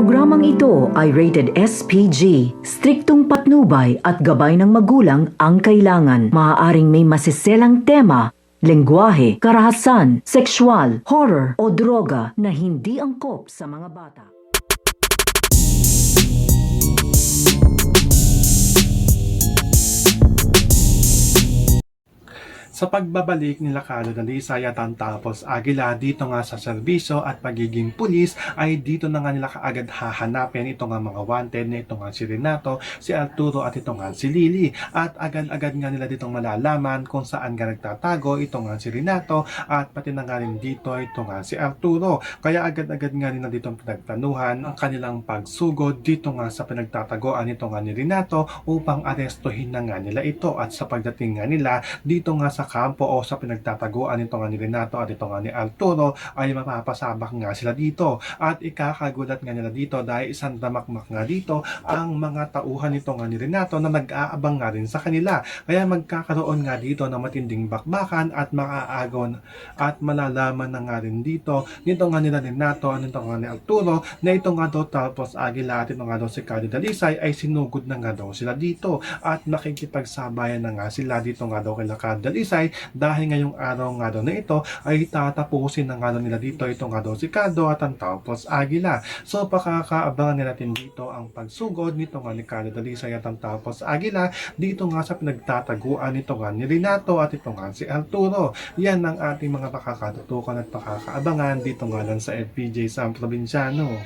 Programang ito ay rated SPG. Striktong patnubay at gabay ng magulang ang kailangan. Maaaring may masiselang tema, lengguwahe, karahasan, sexual, horror o droga na hindi angkop sa mga bata. Sa pagbabalik nila Carlo Dalisay at Tapos Aguila dito nga sa serbisyo at pagiging pulis ay dito na nga nila kaagad hahanapin ito nga mga wanted na ito nga si Renato, si Arturo at ito nga si Lily at agad-agad nga nila ditong malalaman kung saan nga nagtatago ito nga si Renato at pati na nga rin dito ito nga si Arturo. Kaya agad-agad nga nila ditong pinagplanuhan ang kanilang pagsugod dito nga sa pinagtatagoan ito nga ni Renato upang arestuhin na nga nila ito at sa pagdating nga nila dito nga sa kampo o sa pinagtataguan nito nga ni Renato at ito nga ni Arturo ay mapapasabak nga sila dito at ikakagulat nga nila dito dahil isang damakmak nga dito ang mga tauhan nito nga ni Renato na nag-aabang nga rin sa kanila. Kaya magkakaroon nga dito ng matinding bakbakan at makaagon at malalaman na nga rin dito nito nga nila Renato at ito nga ni Arturo na ito nga daw Tapos Aguila at ito nga daw si Carlo Dalisay ay sinugod na nga daw sila dito at makikipagsabayan na nga sila dito nga daw kay Carlo Dalisay dahil ngayong araw nga daw na ito ay tatapusin na nga daw nila dito ito nga daw si Carlo at ang Tapos Aguila. So pakakaabangan natin dito ang pagsugod nito nga ni Carlo Dalisay at ang Tapos Aguila dito nga sa pinagtataguan nito nga ni Renato at ito nga si Arturo. Yan ang ating mga pakakatutukan at pakakaabangan dito nga lang sa FPJ San Provinciano.